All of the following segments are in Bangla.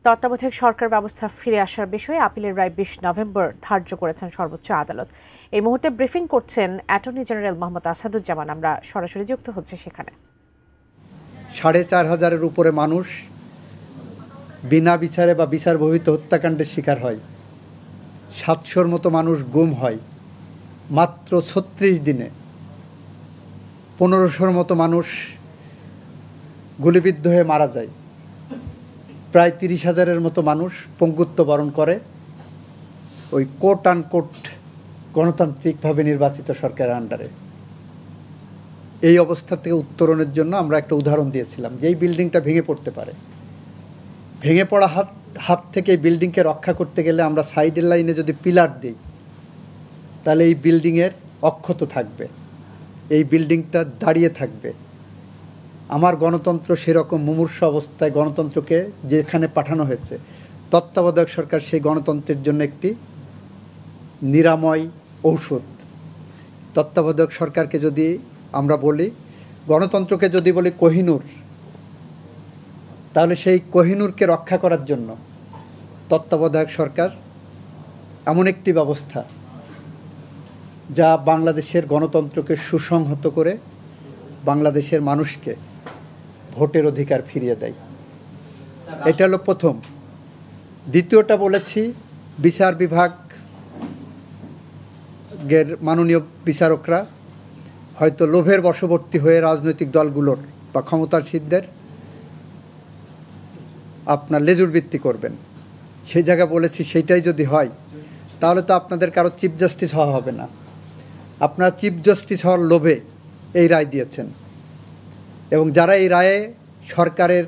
তত্ত্বাবধায়ক সরকার ব্যবস্থা ফিরে আসার বিষয়ে আপিলের রায় ২০ নভেম্বর ধার্য করেছেন সর্বোচ্চ আদালত। এই মুহূর্তে ব্রিফিং করছেন অ্যাটর্নি জেনারেল মোহাম্মদ আসাদুজ্জামান। আমরা সরাসরি যুক্ত হচ্ছে সেখানে। ৪,৫০০-এর উপরে মানুষ বিনা বিচারে বা বিচার বহির্ভূত হত্যাকাণ্ডের শিকার হয়। ৭০০-র মতো মানুষ গুম হয় মাত্র ৩৬ দিনে। ১৫০০-র মতো মানুষ গুলিবিদ্ধ হয়ে মারা যায়। প্রায় ৩০,০০০-এর মতো মানুষ পঙ্গুত্ব বরণ করে ওই কোট আনকোট গণতান্ত্রিকভাবে নির্বাচিত সরকারের আন্ডারে। এই অবস্থা থেকে উত্তরণের জন্য আমরা একটা উদাহরণ দিয়েছিলাম যে এই বিল্ডিংটা ভেঙে পড়তে পারে। ভেঙে পড়া হাত থেকে এই বিল্ডিংকে রক্ষা করতে গেলে আমরা সাইডের লাইনে যদি পিলার দিই তাহলে এই বিল্ডিংয়ের অক্ষত থাকবে, এই বিল্ডিংটা দাঁড়িয়ে থাকবে। আমার গণতন্ত্র সেরকম মুমূর্ষ অবস্থায় গণতন্ত্রকে যেখানে পাঠানো হয়েছে, তত্ত্বাবধায়ক সরকার সেই গণতন্ত্রের জন্য একটি নিরাময় ঔষধ। তত্ত্বাবধায়ক সরকারকে যদি আমরা বলি, গণতন্ত্রকে যদি বলি কোহিনূর, তাহলে সেই কোহিনূরকে রক্ষা করার জন্য তত্ত্বাবধায়ক সরকার এমন একটি ব্যবস্থা যা বাংলাদেশের গণতন্ত্রকে সুসংহত করে বাংলাদেশের মানুষকে ভোটের অধিকার ফিরিয়ে দেয়। এটা হলো প্রথম। দ্বিতীয়টা বলেছি, বিচার বিভাগের মাননীয় বিচারকরা হয়তো লোভের বশবর্তী হয়ে রাজনৈতিক দলগুলোর বা ক্ষমতাসীনদের আপনার লেজুর ভিত্তি করবেন। সেই জায়গায় বলেছি সেইটাই যদি হয় তাহলে তো আপনাদের কারো চিফ জাস্টিস হওয়া হবে না। আপনারা চিফ জাস্টিস হওয়ার লোভে এই রায় দিয়েছেন এবং যারা এই রায়ে সরকারের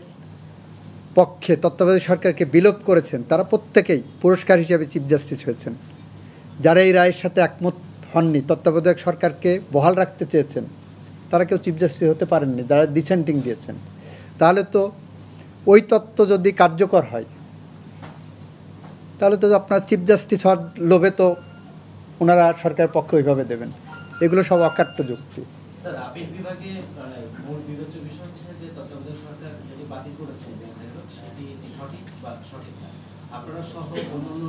পক্ষে তত্ত্বাবধায়ক সরকারকে বিলোপ করেছেন তারা প্রত্যেকেই পুরস্কার হিসেবে চিফ জাস্টিস হয়েছেন। যারা এই রায়ের সাথে একমত হননি, তত্ত্বাবধায়ক সরকারকে বহাল রাখতে চেয়েছেন, তারা কেউ চিফ জাস্টিস হতে পারেননি, যারা ডিসেন্টিং দিয়েছেন। তাহলে তো ওই তত্ত্ব যদি কার্যকর হয় তাহলে তো আপনার চিফ জাস্টিস হওয়ার লোভে তো ওনারা সরকারের পক্ষে ওইভাবে দেবেন। এগুলো সব অকাট্য যুক্তি। স্যার, আপিল বিভাগে মূল বিবেচ্য বিষয় হচ্ছে যে তত্ত্বাবধায়ক সরকার যেটি বাতিল করেছে সেটি সঠিক বা সঠিক না। আপনারা সহ অন্যান্য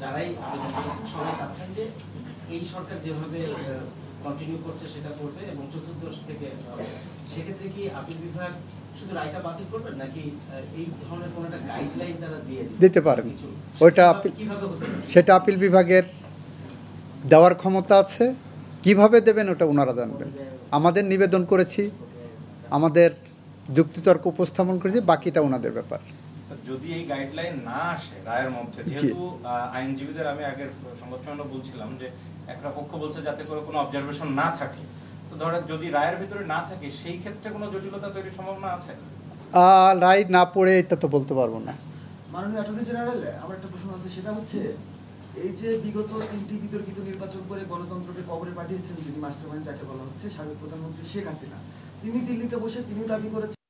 যারাই আবেদন করেছেন সবাই চাচ্ছেন যে এই সরকার যেভাবে কন্টিনিউ করছে সেটা করবে এবং চতুর্দশ থেকে সেক্ষেত্রে কি আপিল বিভাগ শুধু রায়টা বাতিল করবেন নাকি এই ধরনের কোনো একটা গাইডলাইন তারা দিতে পারেন? ওইটা সেটা আপিল বিভাগের দেওয়ার ক্ষমতা আছে। কিভাবে দেবেন ওটা ওনারা জানবেন। আমাদের নিবেদন করেছি, আমাদের যুক্তিতর্ক উপস্থাপন করেছি, বাকিটা ওনাদের ব্যাপার। যদি এই গাইডলাইন না আসে রায়ের মধ্যে, যেহেতু আইনজীবীদের আমি আগের সংগঠনে বলছিলাম যে একটা পক্ষ বলছে যাতে করে কোনো অবজারভেশন না থাকে, তো ধরেন যদি রায়ের ভিতরে না থাকে সেই ক্ষেত্রে কোনো জটিলতা তৈরির সম্ভাবনা আছে? রায় না পড়ে এটা তো বলতে পারবো না। মাননীয় অ্যাটর্নি জেনারেল, আমার একটা প্রশ্ন আছে, সেটা হচ্ছে এই যে বিগত 3টি বিতর্কিত নির্বাচন করে গণতন্ত্রকে কবরে পাঠিয়েছেন যিনি মাস্টারমাইন্ড যাকে বলা হচ্ছে সাবেক প্রধানমন্ত্রী শেখ হাসিনা, তিনি দিল্লিতে বসে তিনি দাবি করেছেন